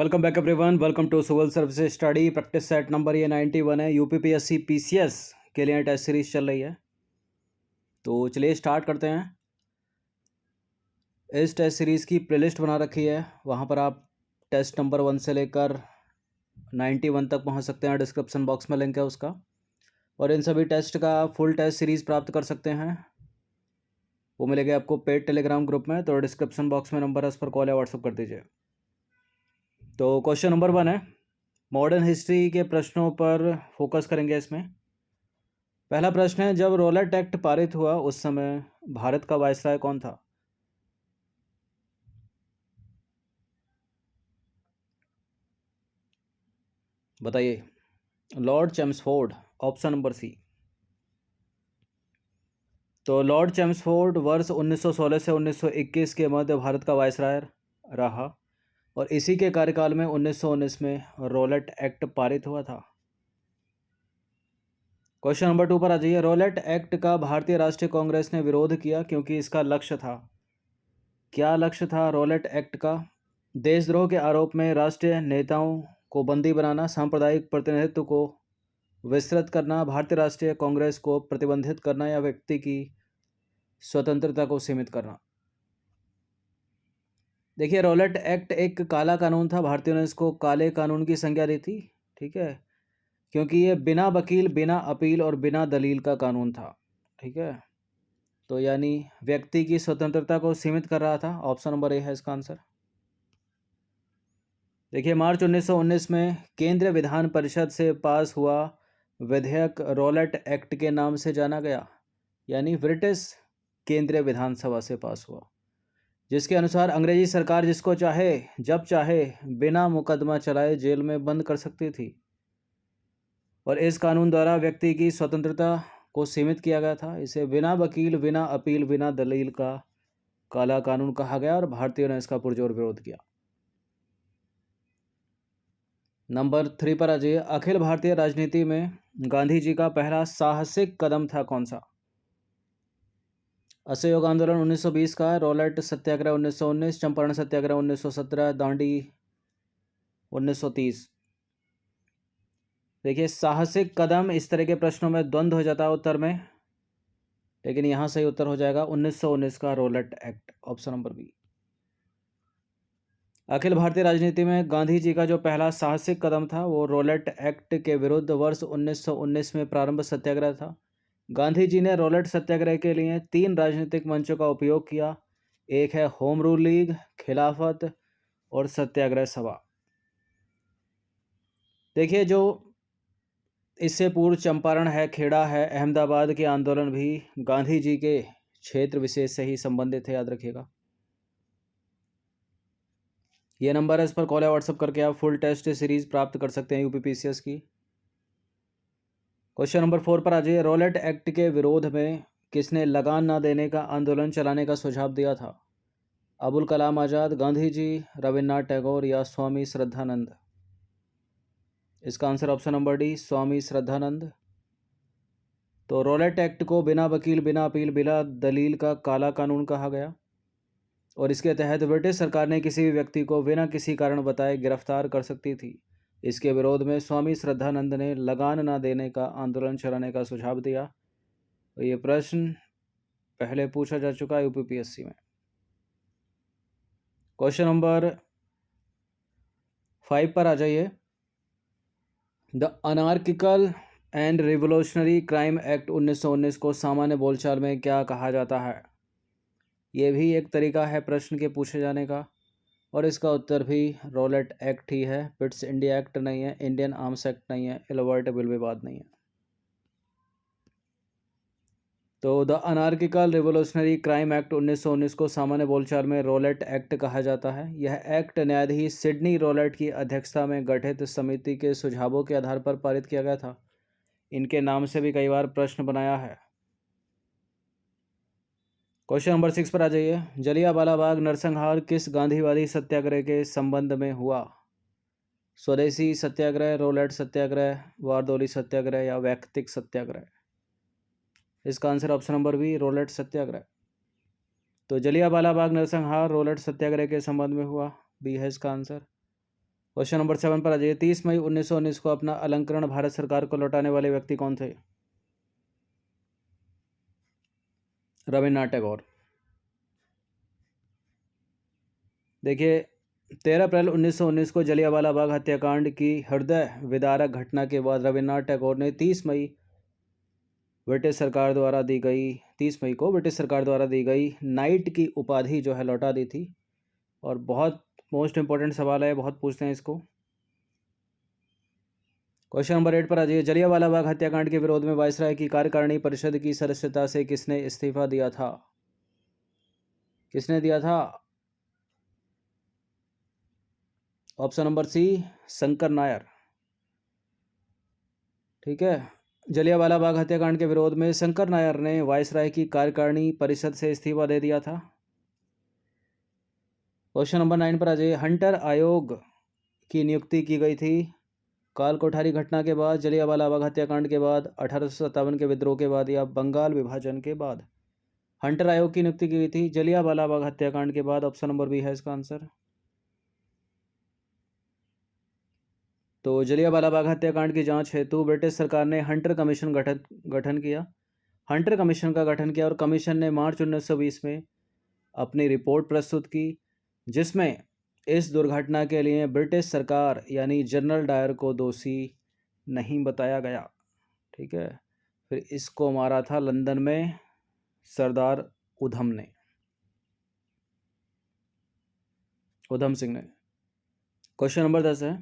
Welcome back everyone. Welcome to civil services study practice set number ये 91 है। UPPSC PCS के लिए test series चल रही है, तो चलिए स्टार्ट करते हैं। इस टेस्ट सीरीज़ की प्लेलिस्ट बना रखी है, वहाँ पर आप टेस्ट नंबर 1 से लेकर 91 तक पहुँच सकते हैं। डिस्क्रिप्शन बॉक्स में लिंक है उसका, और इन सभी टेस्ट का फुल टेस्ट सीरीज़ प्राप्त कर सकते हैं। वो मिलेगा आपको पेड टेलीग्राम ग्रुप में, तो डिस्क्रिप्शन बॉक्स में नंबर है, उस पर कॉल या व्हाट्सअप कर दीजिए। तो क्वेश्चन नंबर 1 है, मॉडर्न हिस्ट्री के प्रश्नों पर फोकस करेंगे इसमें। पहला प्रश्न है, जब रॉलेट एक्ट पारित हुआ उस समय भारत का वायसराय कौन था? बताइए। Lord Chelmsford, option number C. तो लॉर्ड चेम्सफोर्ड वर्ष 1916 से 1921 के मध्य भारत का वायसराय रहा, और इसी के कार्यकाल में 1919 में रॉलेट एक्ट पारित हुआ था। क्वेश्चन नंबर 2 पर आ जाइए। रॉलेट एक्ट का भारतीय राष्ट्रीय कांग्रेस ने विरोध किया क्योंकि इसका लक्ष्य था। क्या लक्ष्य था रॉलेट एक्ट का? देशद्रोह के आरोप में राष्ट्रीय नेताओं को बंदी बनाना, सांप्रदायिक प्रतिनिधित्व को विस्तृत करना, भारतीय राष्ट्रीय कांग्रेस को प्रतिबंधित करना, या व्यक्ति की स्वतंत्रता को सीमित करना। देखिए, रॉलेट एक्ट एक काला कानून था। भारतीयों ने इसको काले कानून की संज्ञा दी थी, ठीक है, क्योंकि ये बिना वकील, बिना अपील और बिना दलील का कानून था, ठीक है। तो यानी व्यक्ति की स्वतंत्रता को सीमित कर रहा था। ऑप्शन नंबर ए है इसका आंसर। देखिए, मार्च 1919 में केंद्रीय विधान परिषद से पास हुआ विधेयक रॉलेट एक्ट के नाम से जाना गया, यानी ब्रिटिश केंद्रीय विधानसभा से पास हुआ, जिसके अनुसार अंग्रेजी सरकार जिसको चाहे जब चाहे बिना मुकदमा चलाए जेल में बंद कर सकती थी, और इस कानून द्वारा व्यक्ति की स्वतंत्रता को सीमित किया गया था। इसे बिना वकील, बिना अपील, बिना दलील का काला कानून कहा गया, और भारतीयों ने इसका पुरजोर विरोध किया। नंबर 3 पर आ जाइए। अखिल भारतीय राजनीति में गांधी जी का पहला साहसिक कदम था कौन सा? असहयोग आंदोलन 1920 का, रॉलेट सत्याग्रह 1919, चंपारण सत्याग्रह 1917, दांडी 1930। देखिए, साहसिक कदम, इस तरह के प्रश्नों में द्वंद्व हो जाता है उत्तर में, लेकिन यहाँ सही उत्तर हो जाएगा 1919 का Rowlatt Act, option number B. अखिल भारतीय राजनीति में गांधी जी का जो पहला साहसिक कदम था वो रॉलेट एक्ट के विरुद्ध वर्ष 1919 में प्रारंभ सत्याग्रह था। गांधी जी ने रॉलेट सत्याग्रह के लिए 3 राजनीतिक मंचों का उपयोग किया। एक है होम रूल लीग, खिलाफत और सत्याग्रह सभा। देखिए, जो इससे पूर्व चंपारण है, खेड़ा है, अहमदाबाद के आंदोलन भी गांधी जी के क्षेत्र विशेष से ही संबंधित है, याद रखिएगा। ये नंबर है, इस पर कॉल या व्हाट्सअप करके आप फुल टेस्ट सीरीज प्राप्त कर सकते हैं यूपीपीसीएस की। क्वेश्चन नंबर 4 पर आ जाइए। रॉलेट एक्ट के विरोध में किसने लगान न देने का आंदोलन चलाने का सुझाव दिया था? अबुल कलाम आज़ाद, गांधी जी, रविन्द्रनाथ टैगोर या स्वामी श्रद्धानंद? इसका answer option number D, Swami Shraddhanand. तो रॉलेट एक्ट को बिना वकील, बिना अपील, बिना दलील का काला कानून कहा गया, और इसके तहत ब्रिटिश सरकार ने किसी भी व्यक्ति को बिना किसी कारण बताए गिरफ्तार कर सकती थी। इसके विरोध में स्वामी श्रद्धानंद ने लगान न देने का आंदोलन चलाने का सुझाव दिया। तो ये प्रश्न पहले पूछा जा चुका है यूपीपीएससी में। क्वेश्चन नंबर 5 पर आ जाइए। The anarchical and revolutionary crime act 1919 को सामान्य बोलचाल में क्या कहा जाता है? ये भी एक तरीका है प्रश्न के पूछे जाने का, और इसका उत्तर भी रॉलेट एक्ट ही है। पिट्स इंडिया एक्ट नहीं है, इंडियन आर्म्स एक्ट नहीं है, एलबर्ट बिल विवाद नहीं है। तो the anarchical revolutionary crime act 1919 को सामान्य बोलचाल में रॉलेट एक्ट कहा जाता है। यह एक्ट न्यायाधीश सिडनी रॉलेट की अध्यक्षता में गठित समिति के सुझावों के आधार पर पारित किया गया था। इनके नाम से भी कई बार प्रश्न बनाया है। क्वेश्चन नंबर 6 पर आ जाइए। जलियांवाला बाग नरसंहार किस गांधीवादी सत्याग्रह के संबंध में हुआ? स्वदेशी सत्याग्रह, रॉलेट सत्याग्रह, वारदोली सत्याग्रह या वैयक्तिक सत्याग्रह? इसका answer option number B, Rowlatt Satyagraha. तो जलियांवाला बाग नरसंहार रॉलेट सत्याग्रह के संबंध में हुआ, बी है इसका आंसर। क्वेश्चन नंबर 7 पर आ जाइए। 30 मई 1919 को अपना अलंकरण भारत सरकार को लौटाने वाले व्यक्ति कौन थे? रविन्द्रनाथ टैगोर। देखिए 13 अप्रैल 1919 को जलियांवाला बाग हत्याकांड की हृदय विदारक घटना के बाद रविन्द्रनाथ टैगोर ने 30 मई को ब्रिटिश सरकार द्वारा दी गई नाइट की उपाधि जो है लौटा दी थी। और बहुत मोस्ट इंपॉर्टेंट सवाल है, बहुत पूछते हैं इसको। क्वेश्चन नंबर 8 पर आ जाइए। जलियांवाला बाग हत्याकांड के विरोध में वायसराय की कार्यकारिणी परिषद की सदस्यता से किसने इस्तीफा दिया था? किसने दिया था? Option number C, Shankar Nair. ठीक है, जलियांवाला बाग हत्याकांड के विरोध में शंकर नायर ने वायसराय की कार्यकारिणी परिषद से इस्तीफा दे दिया था। क्वेश्चन नंबर 9 पर आ जाइए। हंटर आयोग की नियुक्ति की गई थी काल कोठारी घटना के बाद, जलियांवाला बाग हत्याकांड के बाद, 1857 के विद्रोह के बाद या बंगाल विभाजन के बाद? हंटर आयोग की नियुक्ति की गई थी जलियांवाला बाग हत्याकांड के बाद। ऑप्शन नंबर बी है इसका आंसर। तो जलियांवाला बाग हत्याकांड की जांच हेतु ब्रिटिश सरकार ने हंटर कमीशन गठन किया। हंटर कमीशन का गठन किया और कमीशन ने मार्च 1920 में अपनी रिपोर्ट प्रस्तुत की, जिसमें इस दुर्घटना के लिए ब्रिटिश सरकार यानी जनरल डायर को दोषी नहीं बताया गया। ठीक है, फिर इसको मारा था लंदन में सरदार उधम सिंह ने। क्वेश्चन नंबर 10 है।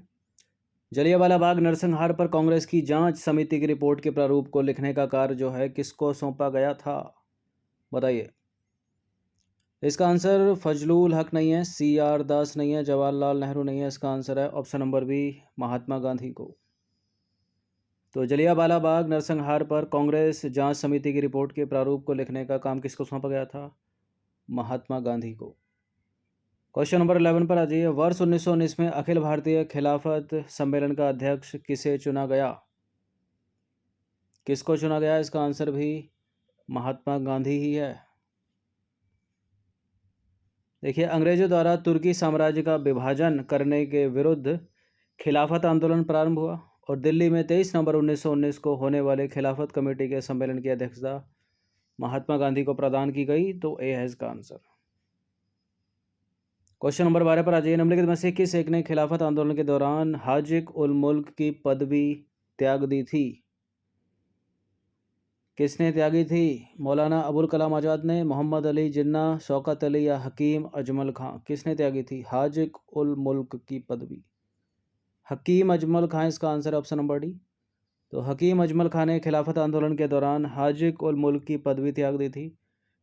जलियांवाला बाग नरसंहार पर कांग्रेस की जांच समिति की रिपोर्ट के प्रारूप को लिखने का कार्य जो है किसको सौंपा गया था? बताइए। इसका आंसर फजलुल हक नहीं है, CR दास नहीं है, जवाहरलाल नेहरू नहीं है। इसका आंसर है option number B, Mahatma Gandhi को। तो जलियांवाला बाग नरसंहार पर कांग्रेस जांच समिति की रिपोर्ट के प्रारूप को लिखने का काम किसको सौंपा गया था? महात्मा गांधी को। क्वेश्चन नंबर 11 पर आ जाइए। वर्ष 1919 में अखिल भारतीय खिलाफत सम्मेलन का अध्यक्ष किसे चुना गया? किसको चुना गया? इसका आंसर भी महात्मा गांधी ही है। देखिए, अंग्रेजों द्वारा तुर्की साम्राज्य का विभाजन करने के विरुद्ध खिलाफत आंदोलन प्रारंभ हुआ और दिल्ली में 23 नवंबर 1919 को होने वाले खिलाफत कमेटी के सम्मेलन की अध्यक्षता महात्मा गांधी को प्रदान की गई। तो ए है इसका आंसर। क्वेश्चन नंबर 12 पर आ जाइए। निम्नलिखित में से किस एक ने खिलाफत आंदोलन के दौरान हाजिक उल मुल्क की पदवी त्याग दी थी? किसने त्यागी थी? मौलाना अबुल कलाम आज़ाद ने, मोहम्मद अली जिन्ना, शौकत अली या हकीम अजमल खां? किसने त्यागी थी हाजिक उल मुल्क की पदवी? हकीम अजमल खां इसका आंसर है, ऑप्शन नंबर डी। तो हकीम अजमल खां ने खिलाफत आंदोलन के दौरान हाजिक उल मुल्क की पदवी त्याग दी थी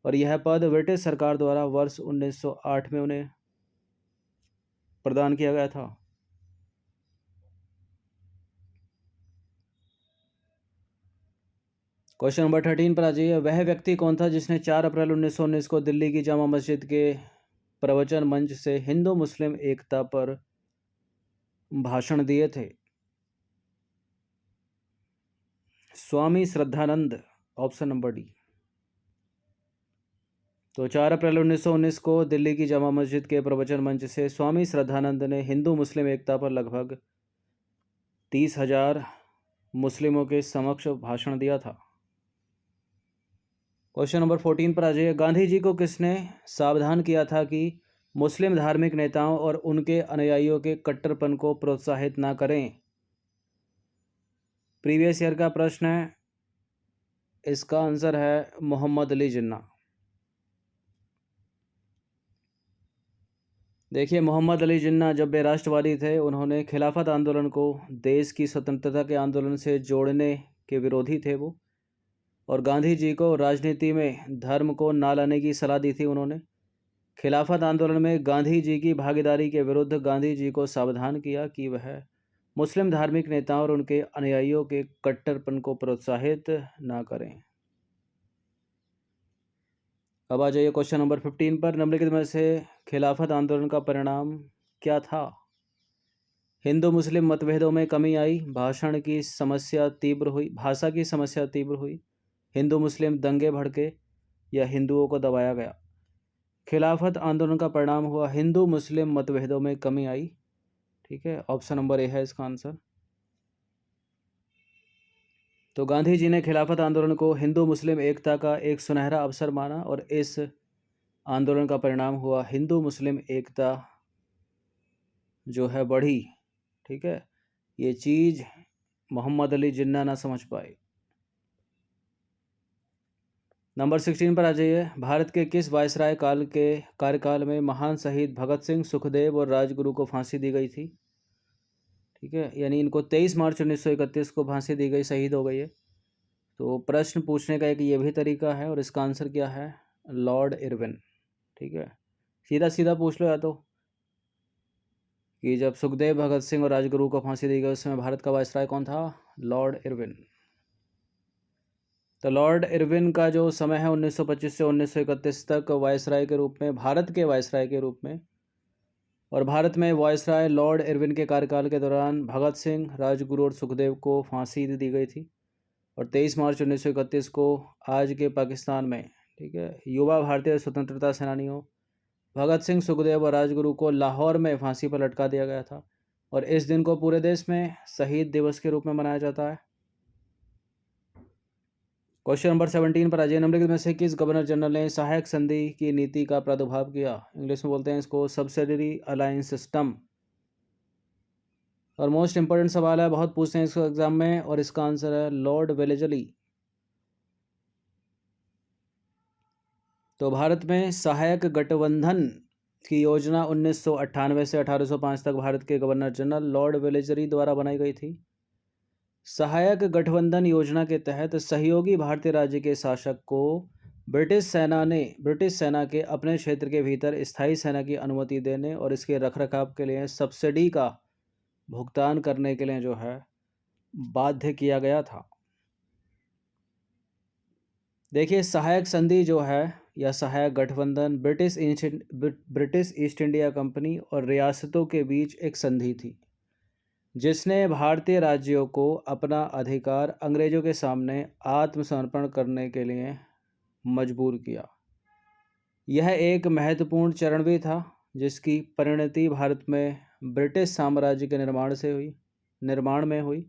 और यह पद ब्रिटिश सरकार द्वारा वर्ष 1908 में उन्हें प्रदान किया गया था। क्वेश्चन नंबर 13 पर आ जाइए। वह व्यक्ति कौन था जिसने 4 अप्रैल 1919 को दिल्ली की जामा मस्जिद के प्रवचन मंच से हिंदू मुस्लिम एकता पर भाषण दिए थे? Swami Shraddhanand, option number D. तो 4 अप्रैल 1919 को दिल्ली की जामा मस्जिद के प्रवचन मंच से स्वामी श्रद्धानंद ने हिंदू मुस्लिम एकता पर लगभग 30,000 मुस्लिमों के समक्ष भाषण दिया था। क्वेश्चन नंबर 14 पर आ जाइए। गांधी जी को किसने सावधान किया था कि मुस्लिम धार्मिक नेताओं और उनके अनुयायियों के कट्टरपन को प्रोत्साहित ना करें? प्रीवियस ईयर का प्रश्न है, इसका आंसर है मोहम्मद अली जिन्ना। देखिए, मोहम्मद अली जिन्ना जब वे राष्ट्रवादी थे, उन्होंने खिलाफत आंदोलन को देश की स्वतंत्रता के आंदोलन से जोड़ने के विरोधी थे वो, और गांधी जी को राजनीति में धर्म को ना लाने की सलाह दी थी उन्होंने। खिलाफत आंदोलन में गांधी जी की भागीदारी के विरुद्ध गांधी जी को सावधान किया कि वह मुस्लिम धार्मिक नेताओं और उनके अनुयायियों के कट्टरपन को प्रोत्साहित ना करें। अब आ जाइए क्वेश्चन नंबर 15 पर। निम्नलिखित में से खिलाफत आंदोलन का परिणाम क्या था? हिंदू मुस्लिम मतभेदों में कमी आई, भाषा की समस्या तीव्र हुई, हिंदू मुस्लिम दंगे भड़के या हिंदुओं को दबाया गया? खिलाफत आंदोलन का परिणाम हुआ हिंदू मुस्लिम मतभेदों में कमी आई, ठीक है, ऑप्शन नंबर ए है इसका आंसर। तो गांधी जी ने खिलाफत आंदोलन को हिंदू मुस्लिम एकता का एक सुनहरा अवसर माना और इस आंदोलन का परिणाम हुआ हिंदू मुस्लिम एकता जो है बढ़ी। ठीक है, ये चीज़ मोहम्मद अली जिन्ना ना समझ पाए। नंबर 16 पर आ जाइए। भारत के किस वायसराय काल के कार्यकाल में महान शहीद भगत सिंह, सुखदेव और राजगुरु को फांसी दी गई थी? ठीक है, यानी इनको 23 मार्च 1931 को फांसी दी गई, शहीद हो गई है। तो प्रश्न पूछने का एक ये भी तरीका है और इसका आंसर क्या है? Lord Irwin. ठीक है, सीधा सीधा पूछ लो या तो कि जब सुखदेव, भगत सिंह और राजगुरु को फांसी दी गई उस समय भारत का वायसराय कौन था? Lord Irwin. तो लॉर्ड इरविन का जो समय है 1925 से 1931 तक वायसराय के रूप में, भारत के वायसराय के रूप में, और भारत में वायसराय लॉर्ड इरविन के कार्यकाल के दौरान भगत सिंह, राजगुरु और सुखदेव को फांसी दी गई थी। और 23 मार्च 1931 को आज के पाकिस्तान में, ठीक है, युवा भारतीय स्वतंत्रता सेनानियों भगत सिंह, सुखदेव और राजगुरु को लाहौर में फांसी पर लटका दिया गया था। और इस दिन को पूरे देश में शहीद दिवस के रूप में मनाया जाता है। क्वेश्चन नंबर 17 पर आ जाइए। निम्नलिखित में से किस गवर्नर जनरल ने सहायक संधि की नीति का प्रादुर्भाव किया? इंग्लिश में बोलते हैं इसको सब्सिडरी अलायंस सिस्टम। और मोस्ट इंपॉर्टेंट सवाल है, बहुत पूछते हैं इसको एग्जाम में, और इसका आंसर है लॉर्ड वेलेजली। तो भारत में सहायक गठबंधन की योजना 1998 से 1805 तक भारत के गवर्नर जनरल लॉर्ड वेलेजली द्वारा बनाई गई थी। सहायक गठबंधन योजना के तहत सहयोगी भारतीय राज्य के शासक को ब्रिटिश सेना के अपने क्षेत्र के भीतर स्थायी सेना की अनुमति देने और इसके रखरखाव के लिए सब्सिडी का भुगतान करने के लिए जो है बाध्य किया गया था। देखिए, सहायक संधि जो है या सहायक गठबंधन ब्रिटिश ईस्ट इंडिया कंपनी और रियासतों के बीच एक संधि थी जिसने भारतीय राज्यों को अपना अधिकार अंग्रेजों के सामने आत्मसमर्पण करने के लिए मजबूर किया। यह एक महत्वपूर्ण चरण भी था जिसकी परिणति भारत में ब्रिटिश साम्राज्य के निर्माण में हुई।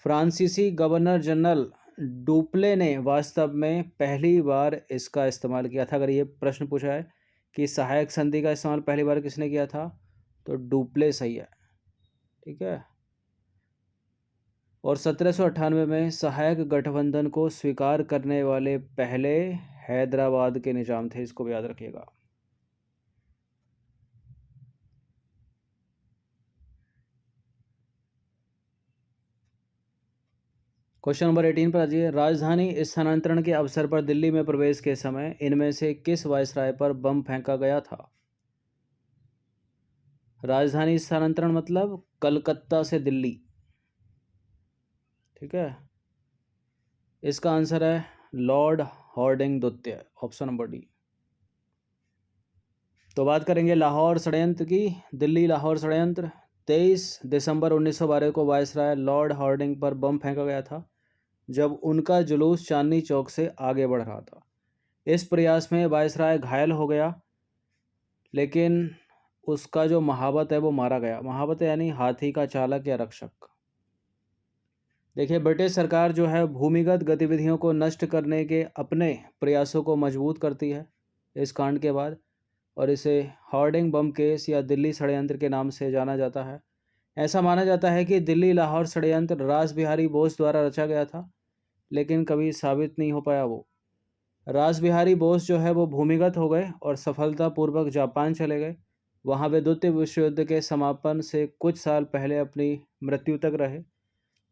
फ्रांसीसी गवर्नर जनरल डुप्ले ने वास्तव में पहली बार इसका इस्तेमाल किया था। अगर ये प्रश्न पूछा है कि सहायक संधि का इस्तेमाल पहली बार किसने किया था, तो डुप्ले सही है। ठीक है, और 1798 में सहायक गठबंधन को स्वीकार करने वाले पहले हैदराबाद के निजाम थे, इसको भी याद रखिएगा। क्वेश्चन नंबर 18 पर आ जाइए। राजधानी स्थानांतरण के अवसर पर दिल्ली में प्रवेश के समय इनमें से किस वायसराय पर बम फेंका गया था? राजधानी स्थानांतरण मतलब कलकत्ता से दिल्ली। ठीक है, इसका आंसर है लॉर्ड हॉर्डिंग द्वितीय, ऑप्शन नंबर डी। तो बात करेंगे लाहौर षड्यंत्र की। दिल्ली लाहौर षड्यंत्र 23 दिसंबर 1912 को वायसराय लॉर्ड हॉर्डिंग पर बम फेंका गया था जब उनका जुलूस चांदनी चौक से आगे बढ़ रहा था। इस प्रयास में वायसराय घायल हो गया, लेकिन उसका जो महावत है वो मारा गया। महावत यानी हाथी का चालक या रक्षक। देखिए, ब्रिटिश सरकार जो है भूमिगत गतिविधियों को नष्ट करने के अपने प्रयासों को मजबूत करती है इस कांड के बाद, और इसे हॉर्डिंग बम केस या दिल्ली षड्यंत्र के नाम से जाना जाता है। ऐसा माना जाता है कि दिल्ली लाहौर षड्यंत्र रास बिहारी बोस द्वारा रचा गया था, लेकिन कभी साबित नहीं हो पाया वो। रास बिहारी बोस जो है वो भूमिगत हो गए और सफलतापूर्वक जापान चले गए। वहाँ वे द्वितीय विश्व युद्ध के समापन से कुछ साल पहले अपनी मृत्यु तक रहे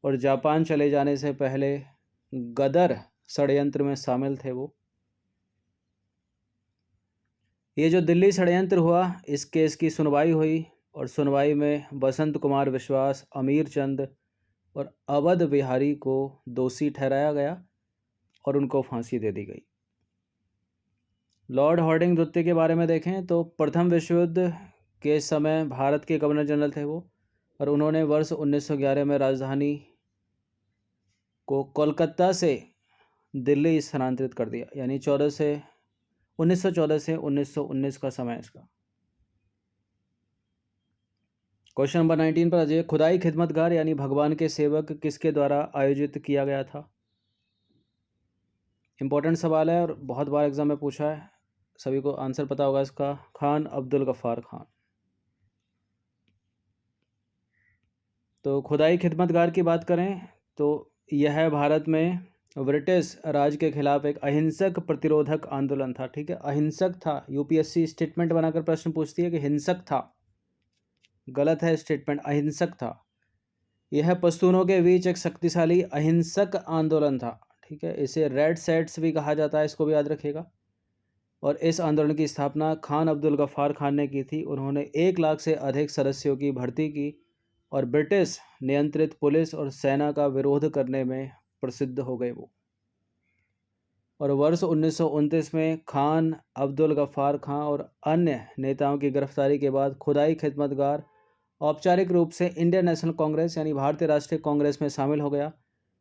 और जापान चले जाने से पहले गदर षड्यंत्र में शामिल थे वो। ये जो दिल्ली षड्यंत्र हुआ, इस केस की सुनवाई हुई और सुनवाई में बसंत कुमार विश्वास, अमीर चंद और अवध बिहारी को दोषी ठहराया गया और उनको फांसी दे दी गई। लॉर्ड हॉर्डिंग द्वितीय के बारे में देखें तो प्रथम विश्व युद्ध के समय भारत के गवर्नर जनरल थे वो, और उन्होंने वर्ष 1911 में राजधानी को कोलकाता से दिल्ली स्थानांतरित कर दिया, यानी 1914 से 1919 का समय इसका। क्वेश्चन नंबर 19 पर आ जाइए। खुदाई खिदमतगार यानी भगवान के सेवक किसके द्वारा आयोजित किया गया था? इंपॉर्टेंट सवाल है और बहुत बार एग्जाम में पूछा है, सभी को आंसर पता होगा इसका। खान अब्दुल गफ्फार खान। तो खुदाई खिदमतगार की बात करें तो यह भारत में ब्रिटिश राज के खिलाफ एक अहिंसक प्रतिरोधक आंदोलन था। ठीक है, अहिंसक था। यूपीएससी स्टेटमेंट बनाकर प्रश्न पूछती है कि हिंसक था, गलत है स्टेटमेंट, अहिंसक था। यह पश्तूनों के बीच एक शक्तिशाली अहिंसक आंदोलन था। ठीक है, इसे रेड सेट्स भी कहा जाता है, इसको भी याद रखिएगा। और इस आंदोलन की स्थापना खान अब्दुल गफ्फार खान ने की थी। उन्होंने 1 लाख से अधिक सदस्यों की भर्ती की और ब्रिटिश नियंत्रित पुलिस और सेना का विरोध करने में प्रसिद्ध हो गए वो। और वर्ष 1929 में खान अब्दुल गफ्फार खान और अन्य नेताओं की गिरफ्तारी के बाद खुदाई खिदमतगार औपचारिक रूप से इंडियन नेशनल कांग्रेस यानी भारतीय राष्ट्रीय कांग्रेस में शामिल हो गया।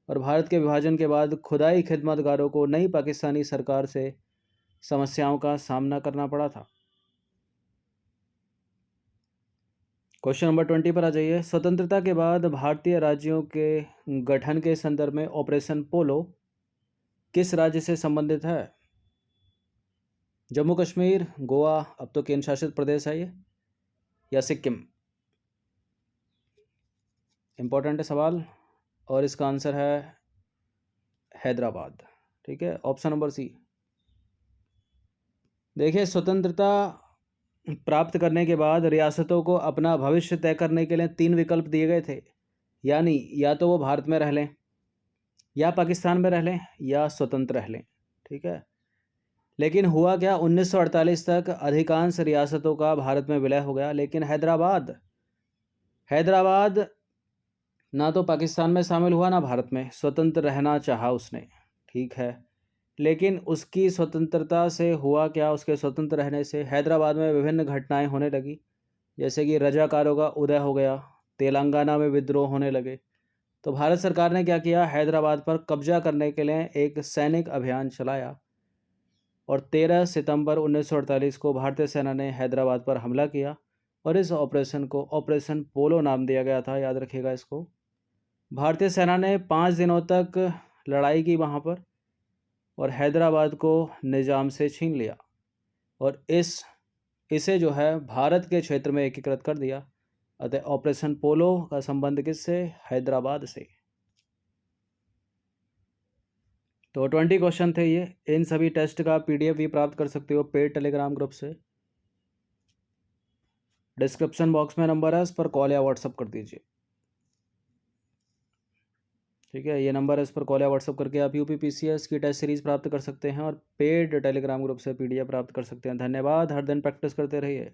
और भारत के विभाजन के बाद खुदाई खिदमतगारों को नई पाकिस्तानी सरकार से समस्याओं का सामना करना पड़ा था। क्वेश्चन नंबर 20 पर आ जाइए। स्वतंत्रता के बाद भारतीय राज्यों के गठन के संदर्भ में ऑपरेशन पोलो किस राज्य से संबंधित है? जम्मू कश्मीर, गोवा, अब तो केंद्र शासित प्रदेश है ये, या सिक्किम? इंपॉर्टेंट है सवाल और इसका आंसर है हैदराबाद। ठीक है, ऑप्शन नंबर सी। देखिए, स्वतंत्रता प्राप्त करने के बाद रियासतों को अपना भविष्य तय करने के लिए 3 विकल्प दिए गए थे, यानी या तो वो भारत में रह लें, या पाकिस्तान में रह लें, या स्वतंत्र रह लें। ठीक है, लेकिन हुआ क्या, 1948 तक अधिकांश रियासतों का भारत में विलय हो गया, लेकिन हैदराबाद ना तो पाकिस्तान में शामिल हुआ ना भारत में, स्वतंत्र रहना चाहा उसने। ठीक है, लेकिन उसकी स्वतंत्रता से हुआ क्या, उसके स्वतंत्र रहने से हैदराबाद में विभिन्न घटनाएं होने लगी, जैसे कि रजाकारों का उदय हो गया, तेलंगाना में विद्रोह होने लगे। तो भारत सरकार ने क्या किया, हैदराबाद पर कब्जा करने के लिए एक सैनिक अभियान चलाया और 13 सितंबर 1948 को भारतीय सेना ने हैदराबाद पर हमला किया और इस ऑपरेशन को ऑपरेशन पोलो नाम दिया गया था, याद रखिएगा इसको। भारतीय सेना ने 5 दिनों तक लड़ाई की वहाँ पर और हैदराबाद को निजाम से छीन लिया और इसे जो है भारत के क्षेत्र में एकीकृत कर दिया। अतः ऑपरेशन पोलो का संबंध किससे, हैदराबाद से। तो 20 क्वेश्चन थे ये। इन सभी टेस्ट का PDF भी प्राप्त कर सकते हो पेड टेलीग्राम ग्रुप से। डिस्क्रिप्शन बॉक्स में नंबर है, उस पर कॉल या व्हाट्सअप कर दीजिए। ठीक है, ये नंबर है, इस पर कॉल या व्हाट्सअप करके आप UPPCS की टेस्ट सीरीज प्राप्त कर सकते हैं और पेड टेलीग्राम ग्रुप से PDF प्राप्त कर सकते हैं। धन्यवाद, हर दिन प्रैक्टिस करते रहिए।